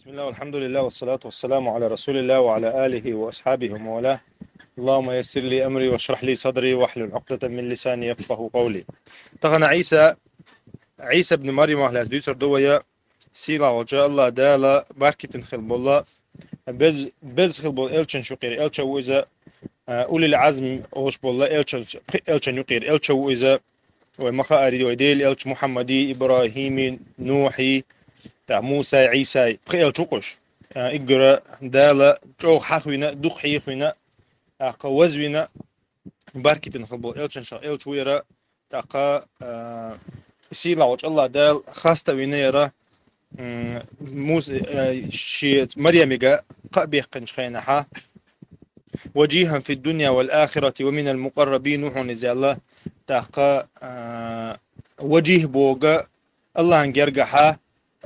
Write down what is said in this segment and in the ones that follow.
بسم الله والحمد لله والصلاة والسلام على رسول الله وعلى آله وأصحابه ومن والاه. اللهم يسر لي أمري واشرح لي صدري واحلل عقدة من لساني يفقه قولي. طغنا عيسى بن مريم أهل دوتر دويا سيلا وجاء الله دالا باركة خلب الله بز خلب إلشن شقير إلشا وإذا أولي العزم أوش بالله إلشن يقير إلشا وإذا ومخا أريد ويديل إلش محمدي إبراهيم نوحي تاع موسى عيسى بخيل تشوقش إجرا دالا جو حخوينا دوخ حيخوينا قوزوينا باركة نخبو إلشن شا إلش ويرا تاقا سيلا وجه الله دال خاصة وينيرا موسى شي مريم جا قبيح قنشخينها وجيها في الدنيا والآخرة ومن المقربين نوح زي الله تاقا وجيه بوغا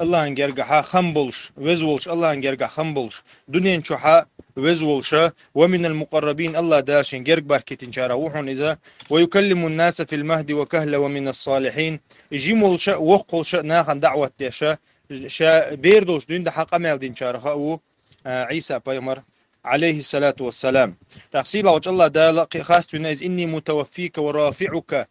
الله انجرجها خمبلش وزولش الله انجرجها خمبلش دنيا نشوحا وزولشا ومن المقربين الله داشين جرج باركتين شارا وحون إذا ويكلم الناس في المهد وكهلا ومن الصالحين جيمولشا وقلشا ناخن دعوة تيشا شا بيردوش دين ده حق أمال دين شارا عيسى بايمر عليه الصلاة والسلام تحصيل وجه الله دال خاص تنايز إني متوفيك ورافعك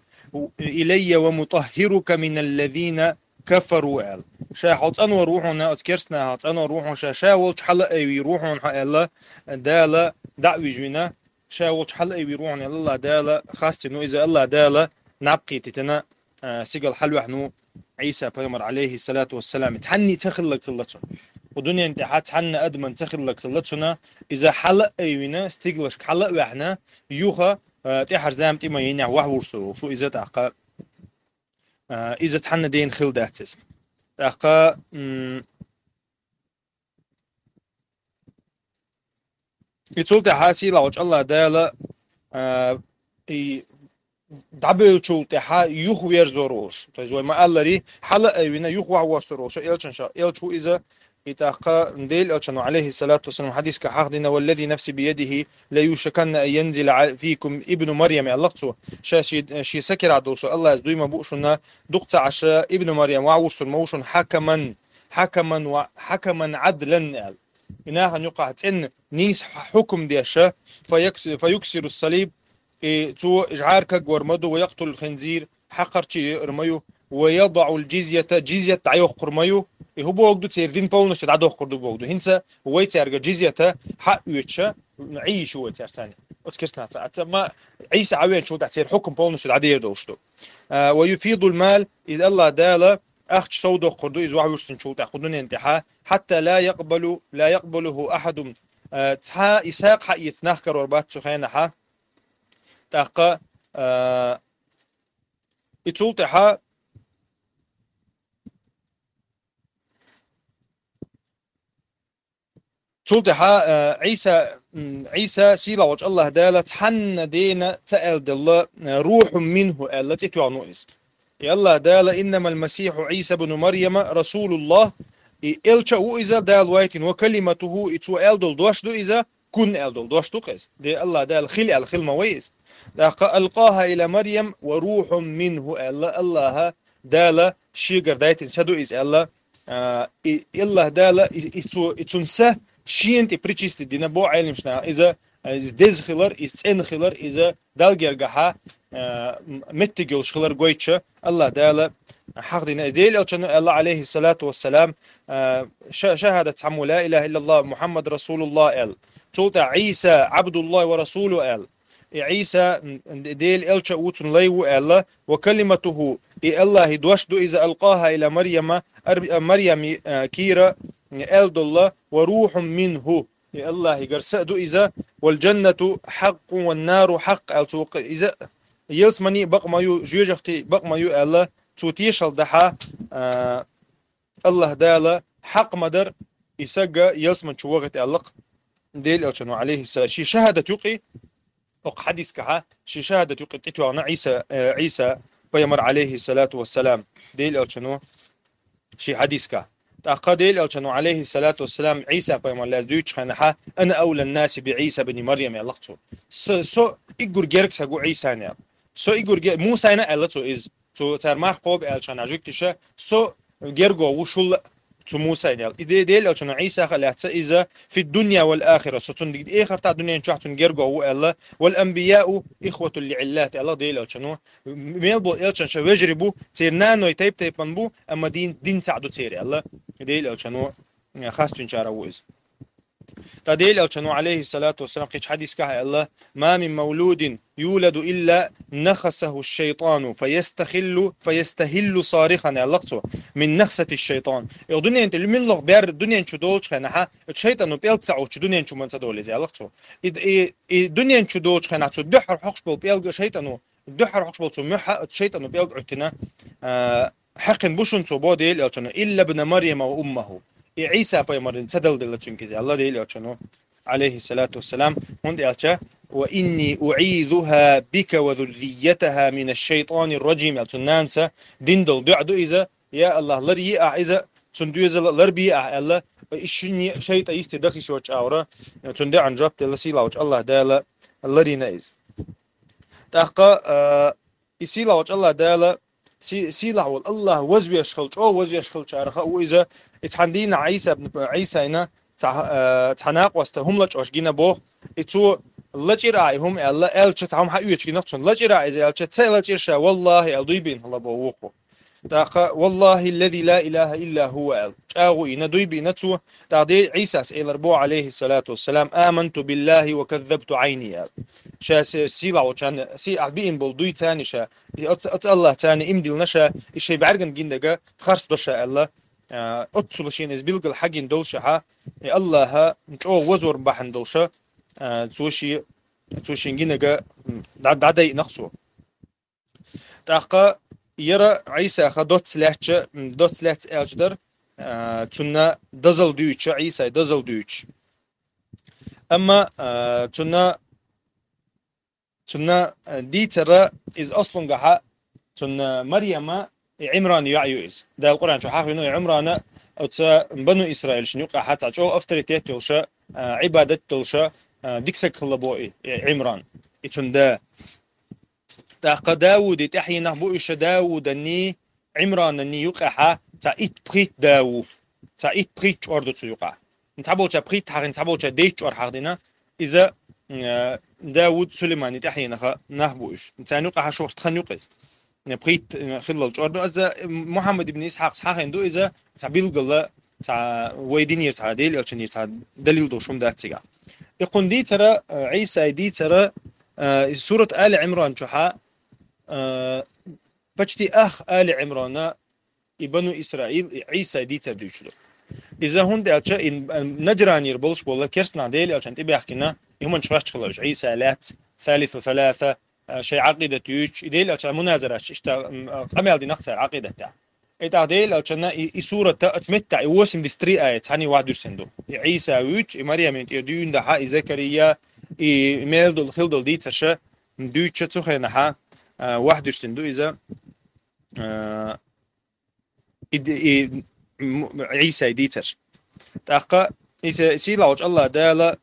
إلي ومطهرك من الذين كفروا آل شا حوت أنو روحنا أتكرسنا حوت أنو روحنا شا ولش حلق أي روحنا حلا دال دعوي جونا شا ولش حلق أي روحنا الله دال خاص تنو إذا الله دال نبقي تتنا سيقل حلو إحنا عيسى بيمر عليه الصلاة والسلام تحني تخلق خلتنا ودنيا انت حتحنى أدمن تخلق خلتنا إذا حلق أيونا استيقلش حلق وإحنا يوخا تحر زامت إما ينع وحورسو شو إذا تحقا إذا تحنى دين خل داتس تحقا يتسول تحاسي لوج الله دالا دبل شو تحا يوخ وير زوروش تزوي ما الله ري حلق أيونا يوخ وحورسو إلشن شا إلشو إذا إتاقا نديل ألشانو عليه الصلاة والسلام حديث كحاقدنا والذي نفسي بيده لا يوشكن أن ينزل فيكم ابن مريم اللقصو شي سكر عدوشو الله يزدوي ما بوشنا دقت عشا ابن مريم وعوشو الموشن حكما عدلا إنها يقع إن نيس حكم ديشا فيكسر الصليب تو إجعارك قورمدو ويقتل الخنزير حقر شي رميو ويضع جزية تعيوخ قرميو هو بوغدو تيردين بولنش تعدوخ قردو بوغدو هنسا ويتارجا جزية حق ويتشا عيش هو تيرتاني أتكسنا ما عيسى عوين شو تعتير حكم بولنش العدير دوشتو ويفيض المال إذا الله دالا أخش سودو قردو إذ وحوش شو تأخذون انتحا حتى لا يقبله أحد تحا إساق حق يتناخر وربات سخينها تاقا يتولتحا تولتحا عيسى سيلا وجه الله دالت حن دينا تأل دل روح منه التي تعنوئز الله دال إنما المسيح عيسى بن مريم رسول الله إلشا وإذا دال وايتين وكلمته إتو ألدل دوشدو إذا كن ألدل دوشدو قيس دي الله دال خل مويز ألقاها إلى مريم وروح منه الله دال شيغر دايتين سدو إز الله دال إتنسه شينتي بريتشيست دينا بو علم شنا إذا دز خلر إن خلر إذا دالجر جها متجول خلر قويتشة الله دال حق دينا ديل أو الله عليه الصلاة والسلام شهادة عمو لا إله إلا الله محمد رسول الله توتا عيسى عبد الله ورسوله عيسى ديل إلشا وطن ليو الله وكلمته الله دوشدو إذا ألقاها إلى مريم كيرا ألد الله وروح منه الله يقرسدو إذا والجنة حق والنار حق إذا يلسمني بق مايو جيجختي بق مايو الله توتيشل دحا الله دالا حق مدر يسجى يلسمن شوغت ألق ديل ألشانو عليه السلام شي شهادة يقي حديث كها شي شهادة يقي تتوانا عيسى بيمر عليه الصلاة والسلام ديل ألشانو شي حديث كه تأقديل ألشانو عليه الصلاة والسلام عيسى بيمر لازدويتش خانحا أنا أولى الناس بعيسى بن مريم يلقصو سو إيجور جيرك ساقو عيسى نيال سو إيجور موسى أنا ألتو إز سو ترماح قوب ألشان عجوك تشا سو جيرجو وشول موسى يعني إذا ديل أو شنو عيسى خلات إذا في الدنيا والآخرة ستون دي آخر تاع الدنيا نشاطون جرجو الله والأنبياء إخوة لعلات الله ديل أو شنو ميلبو إلشان شو يجربوا تيرنانو يتيب تيب منبو أما دين تعدو تيري الله ديل أو شنو خاص تنشار ويز تدل أو عليه الصلاة والسلام قيش حديث كه الله ما من مولود يولد إلا نخسه الشيطان فيستهل صارخا اللقطه من نخسة الشيطان الدنيا أنت من لغ بير الدنيا أنت دولش خناها الشيطان بيلتسع الدنيا أنت من تدول زي اللقطه الدنيا أنت دولش خناها تدحر حقش بيلقى الشيطان الدحر حقش بيلقى الشيطان بيلقى عتنا حق بوشن صبوديل إلا ابن مريم وأمه عيسى بيمرن تدل دلتون كذي الله ديل أشنو عليه الصلاة والسلام هند أشا وإني أعيذها بك وذريتها من الشيطان الرجيم أتنانسا دندل دعدو إذا يا الله لري إذا تندوز لربي الله إشني شيء يستدخل شو أورا تندع عن جبت الله الله دالا لري نايز تحقق يسيلا وجه الله دالا سيلا والله وزوي شخلش أو وزوي شخلش عرخة وإذا اتحندين عيسى ابن عيسى هنا تحناق واستهم لج أشجينا بوه اتو لجراهم الله ألش تعهم حيوش جينا تون لجرا إذا ألش لجرشة والله الضيبين الله بوقه تاق والله الذي لا إله إلا هو أغو يندوي بينتو تعدي عيسى سئل ربو عليه الصلاة والسلام آمنت بالله وكذبت عيني شا سيلا وكان سي عبين بولدوي ثاني شا الله ثاني إمدل نشا الشيء بعرقن جندقة خرس بشا الله أتصلشين إزبيلق الحقين دولشها الله نشوه وزور بحن دولشة توشين جندقة دعدي نقصو تاق يرى عيسى خدوت سلاحش أجدر تنا دزل دوتش عيسى دزل دوتش أما تنا دي ترى إز أصلا جها تنا مريم عمران يعيوز ده القرآن شو حاف إنه عمران أو بنو إسرائيل شنو حتى شو أفتريتيت تلشة عبادة تلشة ديكسك خلبوي عمران يتندا تاق داود تحيي نهبو إيش داود أني عمران أني يقع تأيت بريت داو تأيت بريت أردو تيقع نتابو تا بريت حق نتابو تا ديت أر حقنا إذا داود سليمان تحيي نهبو إيش نتاني يقع شو تخن يقز بريت خلال أردو إذا محمد بن إسحاق صحاح عنده إذا تعبيل قلا تع ويدين يرتعديل أو شنو يرتعد دليل دوشم ده تيجا يقول دي ترى عيسى دي ترى سورة آل عمران شحا بچتي أخ آل عمران بنو إسرائيل عيسى دي تردوشلو إذا هون ده أشياء نجران يربلش والله كرسنا ديل عشان تبي أحكينا يوم نشرح خلاص عيسى لات ثالث وثلاثة شيء عقيدة يوش ديل عشان مناظرة إشتا عمل دي نقص عقيدة تاع إذا ديل عشان سورة تمتع يوسم دستري آية ثاني واحد يرسندو عيسى ويش مريم يدين ده حق زكريا ميلدل خلدل دي تشا دوتش تخينا حق واحد يرسندو إذا عيسى ديتر تاقا إذا سيلاوج الله دالا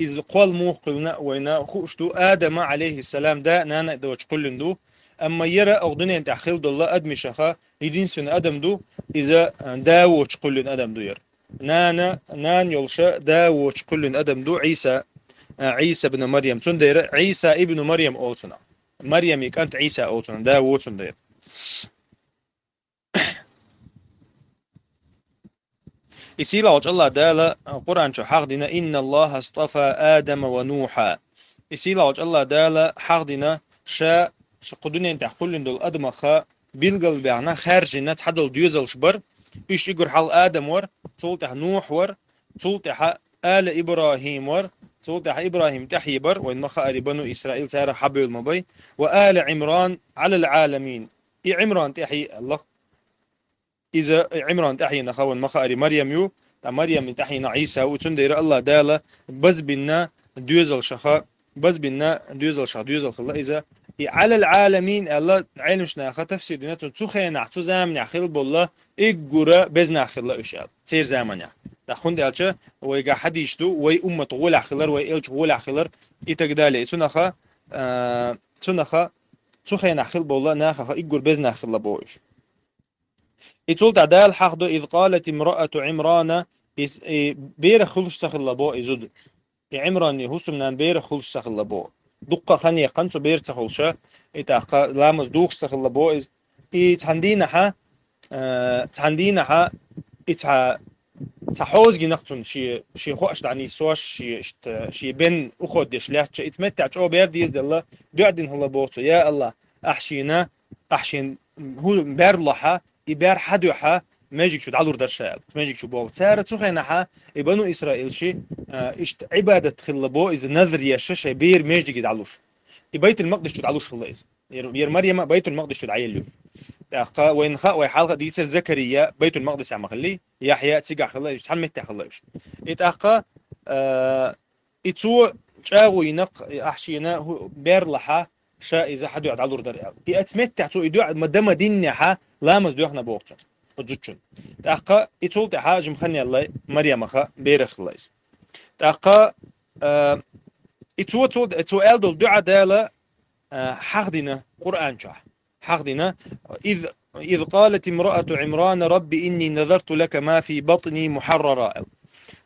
إذ قال موقلنا وينا خوشتو آدم عليه السلام دا نانا دوش قلن دو أما يرى أغدني أنت أخيل الله أدمي شخا يدين سن أدم دو إذا داوش قلن أدم دو ير نان يلشا داوش قلن أدم دو عيسى بن مريم تندير عيسى ابن مريم أوتنا مريم كانت عيسى أوتنا داوش تندير يسيلا وجه الله دالا قرآن شو حقدنا إن الله اصطفى آدم ونوحا يسيلا وجه الله دالا حقدنا شا قدنا انت حقول دول أدم خا بيلقل بعنا خارجنا تحدل ديوزل شبر إيش يقول حال آدم ور تولتح نوح ور تولتح آل إبراهيم ور تولتح إبراهيم تحيبر وإن مخا بنو إسرائيل سار حبي المبي وآل عمران على العالمين إي عمران تحي الله إذا عمران تحينا خوان مخاري مريم يو تا مريم تحينا عيسى وتندير الله دالا بس بنا دوزل شخا بس بنا دوزل خلا إذا على العالمين الله علمش ناخذ تفسير ديناتو تخينا تزام ناخذ بالله إجورا بزنا خلا إشال سير زمانيا تخون دالشة ويجا حديش دو وي أمة ولا خلر وي إلش ولا خلر يتقدالي تنخا تخينا خل بالله ناخذ إجور بزنا خلا بوش يتول تعدال حقدو إذ قالت امرأة عمران بير خلش سخل بو إزود عمران هسمنان بير خلش سخل بو دقة خانية قنصو بير سخلشة إتاقا لامز دوخ سخل بو إز تحندينا حا تحندينا حا إتها تحوز جنقتون شي خوش دعني سوش شي بن أخد يشلحش إتمتع شو بير ديز دلله دعدين هلا بوتو يا الله أحشينا أحشين هو بير لحا يبير حدوحا ماجيك شو دعلور درشال ماجيك شو بول سارة تخينا حا يبنو إسرائيل شي إشت عبادة خلبو إذا نذر يشش بير ماجيك يدعلوش بيت المقدس شو دعلوش الله إذا ير مريم بيت المقدس شو دعيلو وين خا وحلقة دي يصير زكريا بيت المقدس عم خلي يحيى تيجا خلا يشحن متى خلاش يتأخى يتو شاغو ينق أحشينا هو بيرلحة شا إذا حد يعد على دريال يأتمتع تو يدوع مدام دينها لامز دوحنا بوقته وتزوجون تأخى يتو تحاج مخني الله مريم خا بيرخ الله تأخى يتو ألدول دعاء دالة حقدنا قرآن شاه حقدنا إذ قالت امرأة عمران رب إني نذرت لك ما في بطني محررا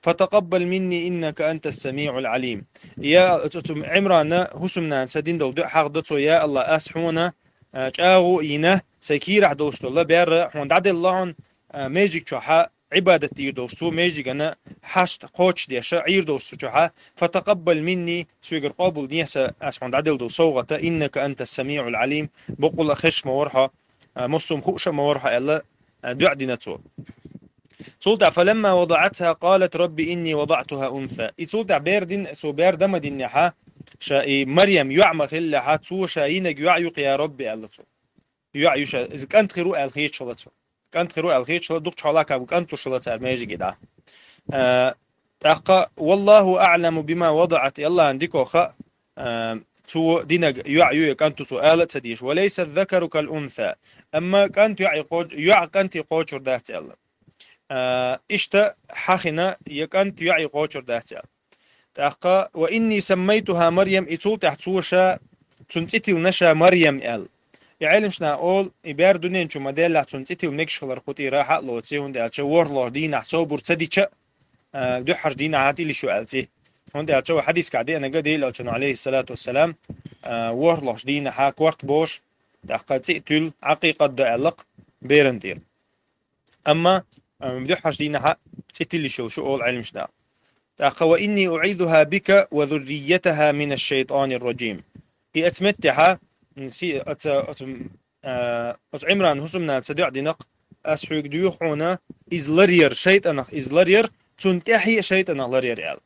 فتقبل مني إنك أنت السميع العليم يا عمران هسمنا سدين دو حقدتو يا الله أسحونا جاغو إينه سكير دوشتو الله بير حون عدل الله ميجيك شوحا عبادتي دوستو ميجيك أنا حشت قوش دي شعير دوستو شوحا فتقبل مني سويقر قابل نيسا أسحون عدل دو صوغة إنك أنت السميع العليم بقول خش مورها مصم خوش مورها إلا دعدنا تو سلطع فلما وضعتها قالت ربي إني وضعتها أنثى سلطع بيردين سو بيرد مدين حا شا مريم يعمى خلا حا تو شاينك يعيق يا ربي ألا تو يعيش إذا كنت خيرو الخير شلتو كنت خيرو الخير شلت دكتور حلاك أبو كنت شلت ما يجي كده تأقى والله أعلم بما وضعت يلا عندك وخا تو دينك يعيو كنت سؤال تديش وليس الذكر كالأنثى أما كنت يعي كنت قوتشر دهت يلا إشتا حخنا يكنت يعي قوتشر دهت يلا تأقى وإني سميتها مريم إتول تحتوشا تنتتل نشا مريم يلا يعلم شنا أول إبار دونين شو مدل تنتتل مكشخلر قطي راحة لو تسيهون ده أتشور لو دين أحسوبر تديش دو حر دين عاتي اللي شو قالتي هون ده أتشوف حديث كعدي أنا قدي لو كانوا عليه الصلاة والسلام ورلوش دين حاك ورت بوش تأقى تقتل عقيقة دعلق بيرندير أما بدو حر دين حاك تقتل اللي شو أول علم شنا تأقى وإني أعيذها بك وذريتها من الشيطان الرجيم هي أتمتها نسي عمران هسمنا تسدع دينق أسحوك ديوحونا إزلرير شيطان إزلرير تنتحي شيطان لرير يال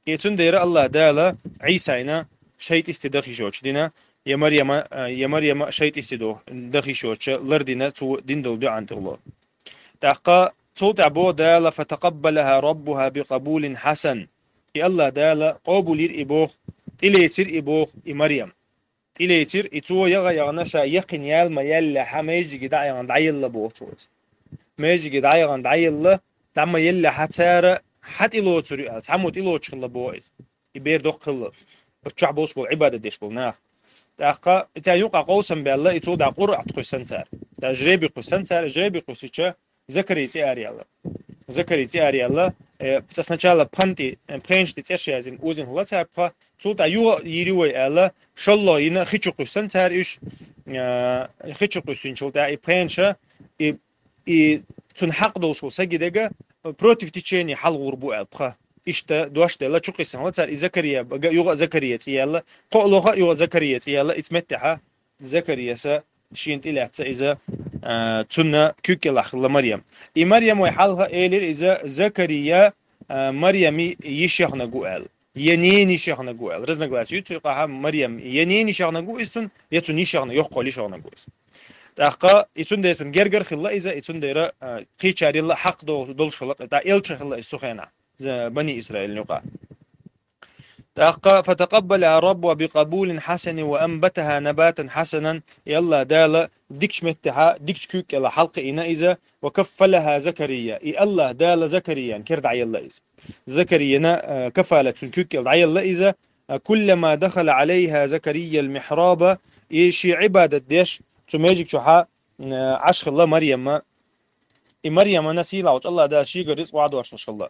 يتندير الله دالا عيسى شيط استدخي شوش دينا يا مريم شيط استدو دخي شوش لردينا تو دين دو عند الله تاقا صوت عبو دالا فتقبلها ربها بقبول حسن يا الله دالا قبول إبوخ تليتر إبوخ مريم تليتر إتو يغنشا يقن يال ما يلا حميجي جدا يغن دعيل بوتوز ميجي جدا يغن دعيل دعما يلا حتار حت إلو تريد تعمد إلو تشخل بويز يبير دوق خلص ارتشع بوس بول عبادة ديش بول ناخ تاقا إتا يوقع قوسا بالله إتو دا قرع قوسان سار دا جريبي قوسان سار جريبي قوسيشا ذكري تياري الله ذكري تياري الله سначала панти пеншти тешязин узин хлацапха цута ю йируй الله шалло ина хичу قوسان سار إيش хичу قوسين чулта и пенша и تنحق دوشو سجدجا против течения حل غربو أبخا إشتا دوشتا لا شو قسم وتر زكريا يوغا زكريا تيالا قولها يوغا زكريا تيالا اتمتعها زكريا سا شينت إلى إذا تنا كوك الأخلا مريم إي مريم وحالها إيلر إذا زكريا مريم يشيخنا قوال ينين يشيخنا قوال رزنا قلاس يتوقعها مريم ينين يشيخنا قو إستن يتون يشيخنا يقول يشيخنا قو إستن تأقى يتون ديتون جرجر خلا إذا يتون ديرا قيشاري الله حق دول شلق تا إلش خلا السخينة بني إسرائيل نقع تأقى فتقبل رب بقبول حسن وأنبتها نباتا حسنا يلا دالا ديكش متها ديكش كوك يلا حلق إنا إذا وكفلها زكريا إي الله دالا زكريا كرد عيلا إذا زكريا كفالة كوك يلا عيلا إذا كلما دخل عليها زكريا المحراب إيشي عبادة ديش تميجك شوحا عشق الله مريم مريم أنا سيلا وش الله ده شيء رزق وعد ورش إن شاء الله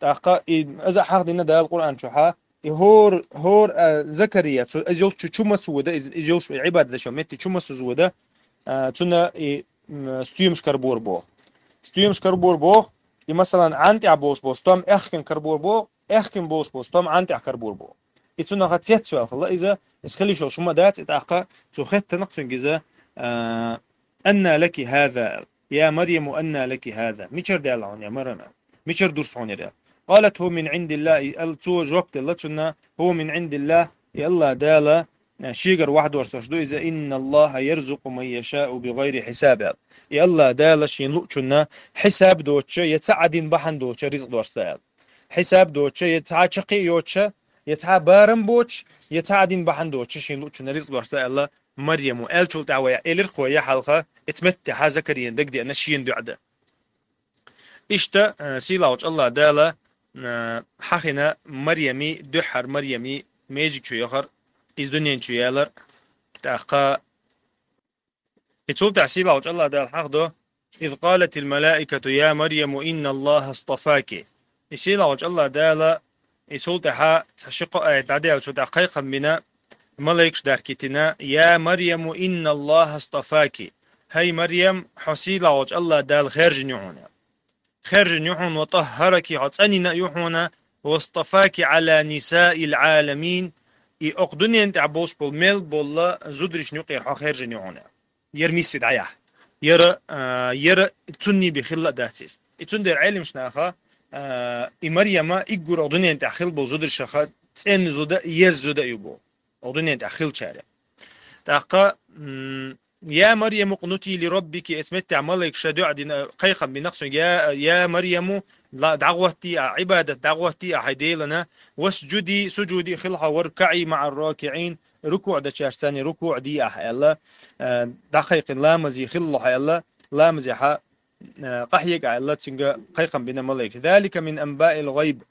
تأخا إذا حق دينا ده القرآن شوحة هور زكريا أجل شو مسوده أجل شو عبادة ذا شو متى شو مسوده تنا ستيمش كربور بو ستيمش كربور بو مثلا عندي عبوش بو ستام أخكن كربور بو أخكن بو ستام عندي كربور بو يتسونا غتيت سؤال الله إذا إسخلي شو ما دات إتأخا تخت تنقصن جزا أن لك هذا يا مريم أن لك هذا ميشر دالعون يا مرنا ميشر درسون يا قالت هو من عند الله التو جوبت الله تنا هو من عند الله يلا دالا شيجر واحد ورسوش إذا إن الله يرزق من يشاء بغير حساب يلا دالا شين لؤتنا حساب دوتش يتعدين بحن دوتش رزق دورسال حساب دوتش يتعا شقي يوتش يتعا بارم بوتش يتعدين بحن دوتش شين لؤتنا رزق دورسال مريم وقال شو تعويا إلر خويا حلقة اتمتع زكريا دقدي أنا شين دعدة إشتا سيلاوش الله دالا حقنا مريمي دحر مريمي ميجيك شو يخر إز دنيا شو يالر تأقا يتول تعسيلا وجه الله دال حق دو إذ قالت الملائكة يا مريم إن الله اصطفاك يسيلا وجه الله دال يتول تحا تشق تعديل شو تحقيقا من ملائكش داركتنا يا مريم إن الله اصطفاك هاي مريم حسيلا وجه الله دال خير جنيعون خير جنيعون وطهرك عطاننا يحونا واصطفاك على نساء العالمين أقدني أنت عبوش بالميل بالله زدرش نقير خير جنيعون يرمي استدعاء يرى تني بخلة داتيس يتندر علم شناخا مريم إجور أقدني أنت أخيل بزدرش خا تن زدا يزدا يبو أقدني أنت أخيل شارع تاقا يا مريم قنوتي لربك اسمت عملك شدوع دين قيقا بنقص يا مريم دعوتي عبادة دعوتي حيديلنا واسجدي سجودي خلها واركعي مع الراكعين ركوع ده شارساني ركوع دي الله دقيق لا مزي خلها الله لا مزي ح قحيق الله تنجا قيقا بنا ملك ذلك من أنباء الغيب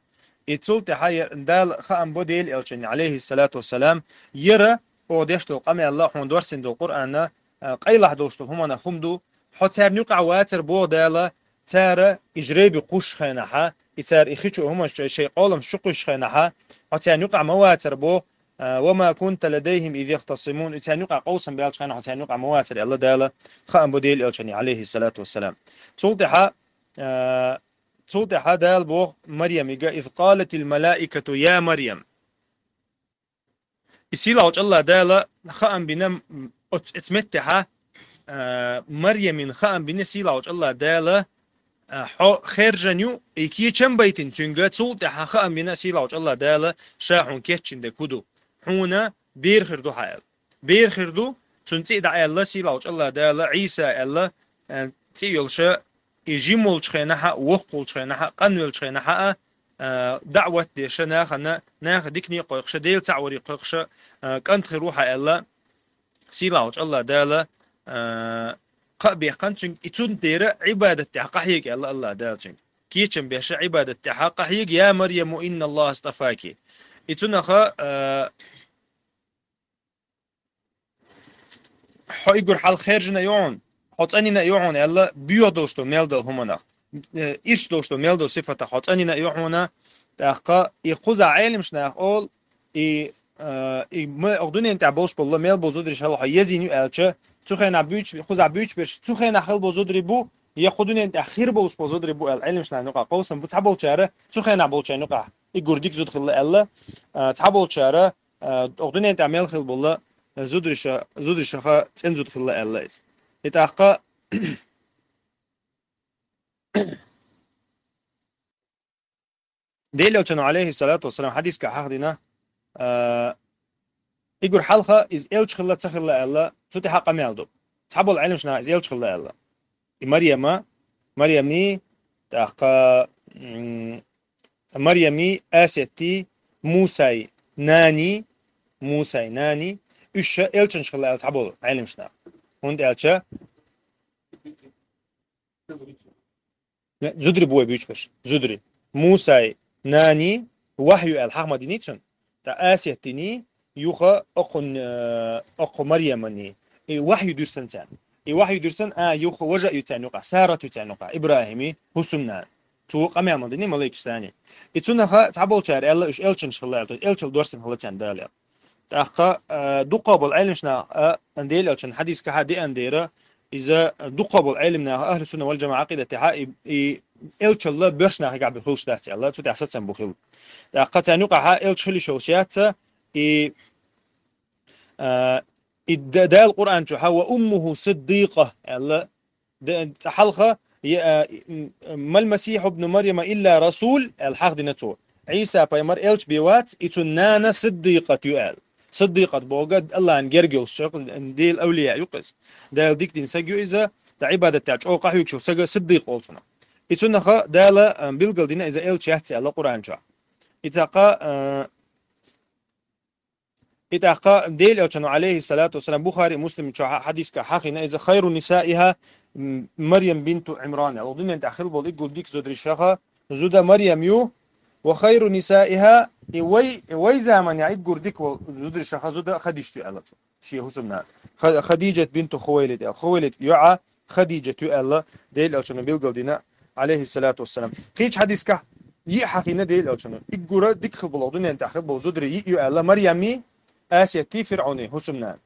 يتسولت حي دال خام بوديل الشن عليه الصلاة والسلام يرى وديشتو قام الله حون دورسين دو قرآن قيلح دوشتو هما خمدو حتى نقع واتر بو دالا تارا إجريبي قوش خينها يتار إخيشو هما شيء قولم شقوش خينها حتى نقع مواتر بو وما كنت لديهم إذ يختصمون يتار نقع قوسا بيالش خينها حتى نقع مواتر الله دالا خام بوديل الشن عليه الصلاة والسلام صوتها دال بو مريم إذ قالت الملائكة يا مريم يسيلا وجه الله دالا خام بنم اتمتها مريم خام بنسيلا وجه الله دالا خير جنيو إكي كم بيتين تنجا صوتها خام بنسيلا وجه الله دالا شاحون كيتشن دكودو حونا بير خردو حيال بير خردو تنتي دعا الله سيلا وجه الله دالا عيسى الله تيولشا يجيمول شخينها وقول شخينها قنول شخينها دعوة ديش ناخ ديكني قيقش ديل تعوري قيقش كانت خروحة الله سيلا وجه الله دالا قبي قنتن اتون دير عبادة تحقيق الله دالتن كيتشن بيش عبادة تحقيق يا مريم إن الله اصطفاك اتون خا حيقر حال خيرجنا يعون حطانينا يعون الله بيو دوشتو ميلدو همنا إيش دوشتو ميلدو صفة حطانينا يعونا تحقا يخوز عالم شناخ أول ما أقدني أنت عبوش بالله ميل بوزودرش هلا يزيني ألشة تخين عبيش خوز عبيش بيش تخين أخل بوزودري بو يأخذني أنت أخير بوش بوزودري بو العلم شناخ نقع قوسم بتحبول شارة تخين عبول شارة نقع يجورديك زود خلا الله تحبول شارة أقدني أنت عمل خل بالله زودرش خا تنزود خلا الله يتحقا ديلو كانوا عليه الصلاة والسلام حديث كحقنا يقول حلقة إز إلش خلا تخلا الله توتي حق مالدو تحبوا العلم شنا إز إلش خلا الله مريمي تحقا مريمي آسيتي موسى ناني إيش إلش خلا الله تحبوا علم شنا هند إلش زدري بوي بيوش بش زدري موسى ناني وحي الحق مدينيتشن تا آسيتني يوخا أخو مريمني وحي درسنتان وحي درسن يوخ وجا يتعنقع سارة يتعنقع إبراهيمي حسنان تو قمع مدني ملك ثاني يتونها تعبول شعر الله إيش إلشن شلال إلشل دورسن هلا تندال تأخا دقابل علمنا أنديل ألشن حديث كحدي أنديرة إذا دقابل علمنا أهل السنة والجماعة عقيدة تحا إلش الله برشنا هيك عم بخلش تحت الله تو تحسس بخل تأخا تنوقع إلش خلي شوشيات إي إدال القرآن شو وأمه صديقة الله حلقة ما المسيح ابن مريم إلا رسول الحق دينته عيسى بيمر إلش بيوات إتنانا صديقة يؤال صديقة بوجد الله عن جرجل شغل ديل أولياء يقص دال ديك دين سجوا إذا تعبادة تعج أو قحيك شو سجى صديق أولسنا إتناخ دالا بيلقل دينا إذا إلش يحتي على القرآن شا إتاقا ديل أوشانو عليه الصلاة والسلام بخاري مسلم حديث كحاخنا إذا خير نسائها مريم بنت عمران أظن أنت أخيل بول يقول ديك زود رشاخة زود مريم يو وخير نسائها وي زمن يعيد جردك وزود رشاخة زود خديجة الله شيء حسبنا خديجة بنت خويلد يعى خديجة الله ديل أوشانو بيلقل دينا عليه الصلاة والسلام قيش حديث كح يحقينا ديل أوشانو يقول ديك خبل أظن أنت أخيل بول زود ري الله مريمي آسيتي فرعوني حسمنا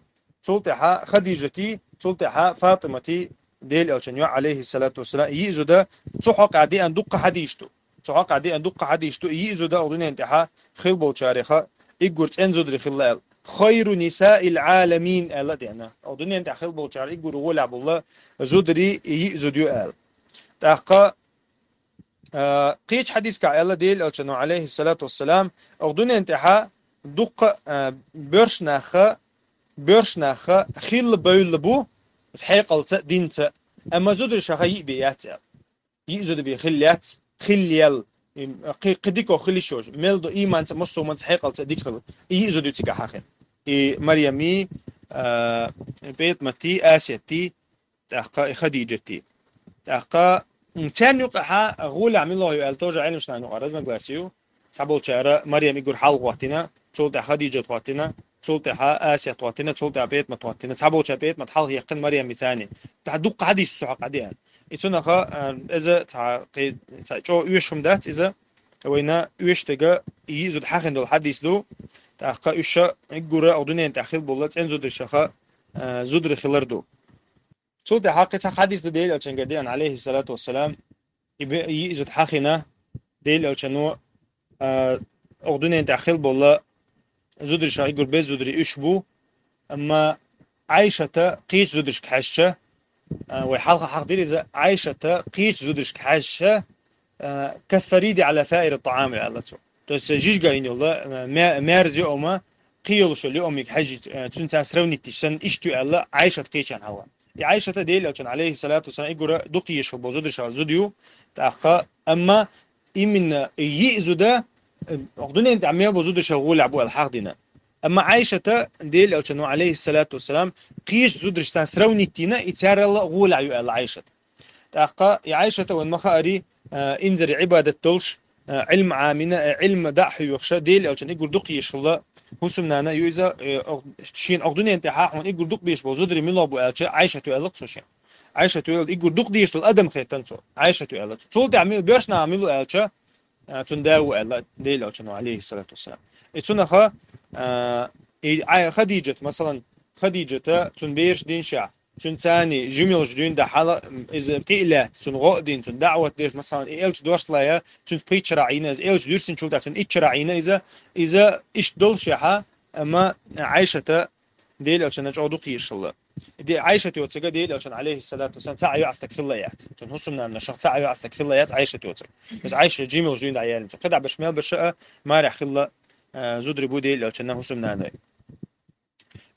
سلطحة خديجتي سلطحة فاطمتي ديل أوشنيو عليه الصلاة والسلام يزودا صحق عدي أن دق حديشتو صحق عدي أن دق حديشتو يزودا أولين انتحا خلبو شارخة إيجورت أنزود خلال خير نساء العالمين ألا دينا أولين انتحا خلبو شارخ إيجور ولعب الله زودري يزوديو آل تحقا قيش حديث كعلا ديل أوشنو عليه الصلاة والسلام أولين انتحا دق بيرشناخ خيل بيلبو حيقلت دينت اما زودر شخي بيات يزود بخليات خليال قديكو خلي شوج ميلدو ايمان مصو من حيقلت ديك خل يزود تيكا حاخن مريمي بيت متي اسيتي تحقا خديجتي تحقا كان يقحا غول عمل الله يالتوج علم شنو غرزنا غلاسيو صابول شارع مريم يقول حال وقتنا تولت خديجة تواتنا تولت آسيا تواتنا تولت بيت ما تواتنا تعبوا بيت ما تحال هي قن مريم مثاني تحدق حديث سحق عديان يسونا خا إذا جو يوشهم دات إذا وينا يوش تجا يزود حقن دول حديث دو تحقق يوش يقرأ أو دنيا تأخذ بولت إن زود الشخاء زود الخلر دو تولت حقق حديث ديل أو تنقديان عليه الصلاة والسلام يزود حقنا ديل أو تنو أو دنيا تأخذ بولا زودر شاي يقول بيز زودري إشبو أما عايشة قيت زودرش كحشة وحلقة حقدير إذا عايشة قيت زودرش كحشة كالثريد على فائر الطعام على تو تسجيج قاين الله مارز يوما قيل شو اليوم حج تنسى سروني تشن إشتو الله عايشة قيتشان هوا عايشة ديل كان عليه الصلاة والسلام يقول دقي يشرب زودر شاي زوديو تأخا أما إمن يئزده أخذوني أنت عمية بزود شغول عبوا الحق دينا أما عايشة ديل أو كانوا عليه الصلاة والسلام قيش زود رشتان سروني تينا يتسار الله غول عيو عايشة تأقى عايشة والمخاري إنزر عبادة تولش علم عامنا علم داحي وخشى ديل أو كان يقول دق يشغل حسمنا أنا يوزا شين أخذوني أنت حاح يقول دق بيش بزود رميلا أبو عايشة يلقص شين عايشة يقول دق ديش الأدم خيتان عايشة يلقص صوت عميل بيرشنا عميلو ألشة تنداو الله ديل أو كانوا عليه الصلاة والسلام إتونها خديجة مثلا خديجة تنبيرش دين شع تنتاني جميل جدين ده حلا إذا بتقلات تنغو دين تندعوة ديش مثلا إيش دورش لايا تنبيت شرعينا إذا إيش دورش تنشول ده تنإيش شرعينا إذا إيش دول شحا أما عايشة ديل أو كانوا جودو قيش الله دي عايشة توتسجا ديل أو كان عليه الصلاة والسلام ساعة يعستك خلايات تنحسنا من الشخص ساعة يعستك خلايات عايشة توتر بس عايشة جميل جدين عيال قدع بشمال بشقة ما رح خلا زودري بودي لو كنا حسمنا أنا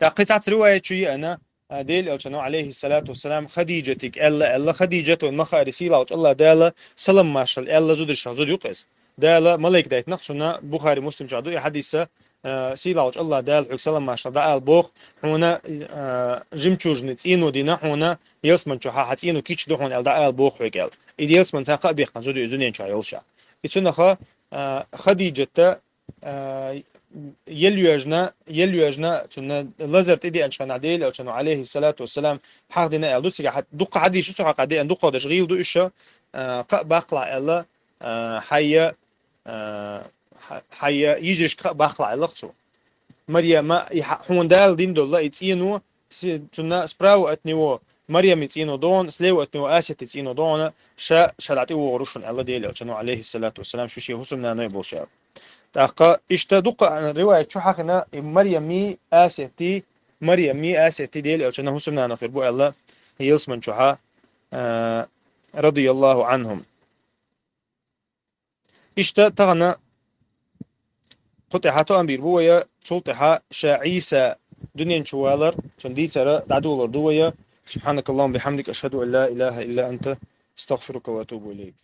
قطعة رواية شيء أنا ديل أو كانوا عليه الصلاة والسلام خديجتك ألا خديجة المخارسي لا الله دالا سلام ماشل ألا زودر شان زود يقص دالا ملك دايت نقصنا بخاري مسلم جادو حديثة سيلا الله دال حق سلام ماشل دال بوخ هنا جمتوج نتينو دينا هنا يسمن شو حاتينو كيش دهون دال بوخ رجال إذا يسمن تاقى بيخن زود يزونين شايلشا يسون خديجة يليوجنا تنا لازر تدي أنشان عديل أو كانوا عليه الصلاة والسلام حاضنا ألوسي حد دق عدي شو سحق عدي أن دق دشغي ودو إيش بقلع الله حيا حيا يجرش بقلع الله خصو مريم ما هون دال دين دولا يتينو تنا سبراو أتنيو مريم يتينو دون سليو أتنيو آسيا يتينو دون شلعتي وغروشن الله ديل أو كانوا عليه الصلاة والسلام شو شيء حسنا نيبو شاب تاقا اشتدق عن رواية شو حقنا مريم مي آسيتي ديل أو كنا حسنا نخير بو الله هيلس من شوها رضي الله عنهم تغنى قطعة أمبير بويا سلطحة عيسى دنيا شوالر تندي ترى دعدولر دويا سبحانك اللهم بحمدك أشهد أن لا إله إلا أنت استغفرك وأتوب إليك